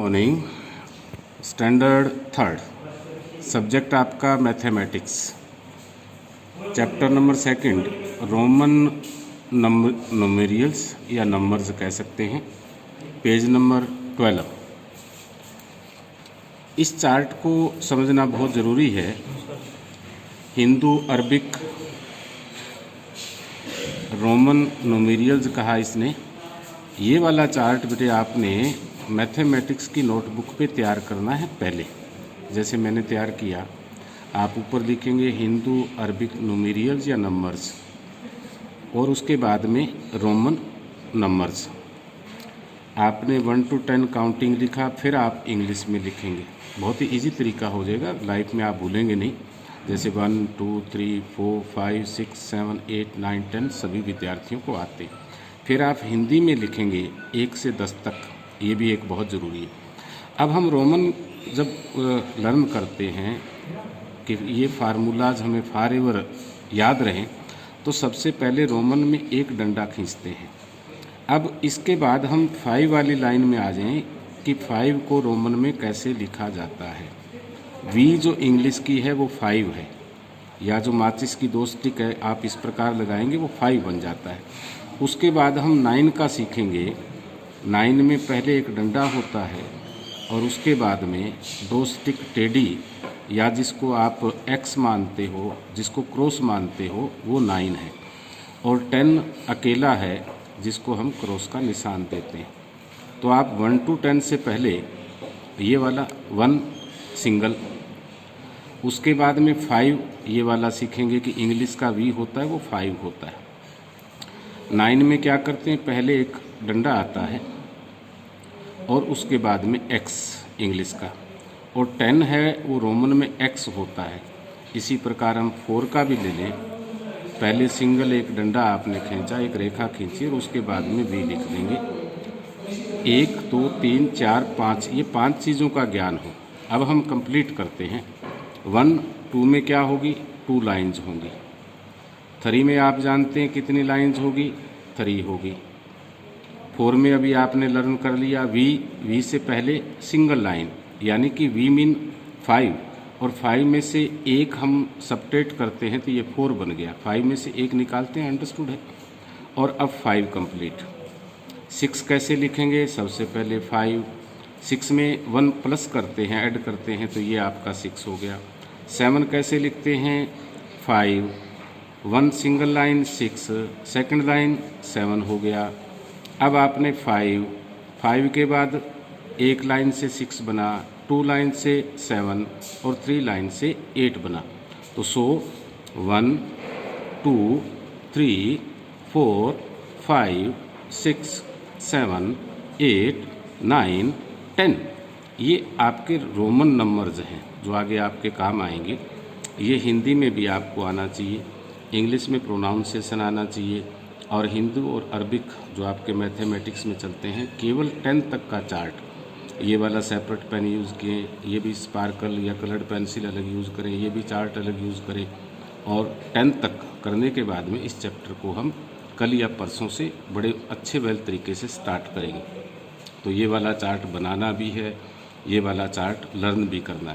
Morning. Standard third, subject आपका mathematics, chapter number second, Roman numerals या numbers कह सकते हैं, पेज नंबर 12। इस चार्ट को समझना बहुत ज़रूरी है। हिंदू, अरबिक, रोमन न्यूमेरियल्स कहा इसने। ये वाला चार्ट बेटे आपने मैथमेटिक्स की नोटबुक पे तैयार करना है पहले, जैसे मैंने तैयार किया। आप ऊपर लिखेंगे हिंदू, अरबिक न्यूमेरियल्स या नंबर्स, और उसके बाद में रोमन नंबर्स। आपने 1 to 10 काउंटिंग लिखा, फिर आप इंग्लिश में लिखेंगे। बहुत ही इजी तरीका हो जाएगा, लाइफ में आप भूलेंगे नहीं। जैसे 1 2 3 4 5 6 7 8 9 10 सभी विद्यार्थियों को आते हैं। फिर आप हिंदी में लिखेंगे 1 से 10 तक, ये भी एक बहुत ज़रूरी है। अब हम रोमन जब लर्न करते हैं कि ये फार्मूलाज हमें फॉरएवर याद रहें, तो सबसे पहले रोमन में एक डंडा खींचते हैं। अब इसके बाद हम 5 वाली लाइन में आ जाएं कि 5 को रोमन में कैसे लिखा जाता है। वी जो इंग्लिश की है वो 5 है, या जो माचिस की 2 स्टिक है आप इस प्रकार लगाएंगे वो 5 बन जाता है। उसके बाद हम 9 का सीखेंगे। 9 में पहले एक डंडा होता है और उसके बाद में 2 स्टिक टेढ़ी, या जिसको आप एक्स मानते हो, जिसको क्रॉस मानते हो, वो 9 है। और 10 अकेला है जिसको हम क्रॉस का निशान देते हैं। तो आप 1 to 10 से पहले ये वाला 1 सिंगल, उसके बाद में 5 ये वाला सीखेंगे कि इंग्लिश का वी होता है वो 5 होता है। 9 में क्या करते हैं, पहले एक डंडा आता है और उसके बाद में एक्स इंग्लिश का, और 10 है वो रोमन में एक्स होता है। इसी प्रकार हम 4 का भी ले लें। पहले सिंगल एक डंडा आपने खींचा, एक रेखा खींची और उसके बाद में वी लिख देंगे। 1 2 3 4 5, ये 5 चीज़ों का ज्ञान हो। अब हम कंप्लीट करते हैं। 1 2 में क्या होगी, 2 लाइन्स होंगी। 3 में आप जानते हैं कितनी लाइन्स होगी, 3 होगी। 4 में अभी आपने लर्न कर लिया वी से पहले सिंगल लाइन, यानी कि वी मीन 5, और 5 में से एक हम सबट्रैक्ट करते हैं तो ये 4 बन गया। 5 में से एक निकालते हैं, अंडरस्टूड है। और अब 5 कंप्लीट। 6 कैसे लिखेंगे, सबसे पहले 5, 6 में 1 प्लस करते हैं, ऐड करते हैं, तो ये आपका 6 हो गया। 7 कैसे लिखते हैं, 5, 1 सिंगल लाइन 6, सेकंड लाइन 7 हो गया। अब आपने 5 के बाद एक लाइन से 6 बना, 2 लाइन से 7 और 3 लाइन से 8 बना। तो 1 2 3 4 5 6 7 8 9 10, ये आपके रोमन नंबर्स हैं जो आगे आपके काम आएंगे। ये हिंदी में भी आपको आना चाहिए, इंग्लिश में प्रोनाउंसिएशन आना चाहिए, और हिंदू और अरबिक जो आपके मैथमेटिक्स में चलते हैं, केवल 10 तक का चार्ट। ये वाला सेपरेट पेन यूज़ किए, ये भी स्पार्कल या कलर्ड पेंसिल अलग यूज़ करें, ये भी चार्ट अलग यूज़ करें। और 10 तक करने के बाद में इस चैप्टर को हम कल या परसों से बड़े अच्छे वेल तरीके से स्टार्ट करेंगे। तो ये वाला चार्ट बनाना भी है, ये वाला चार्ट लर्न भी करना है।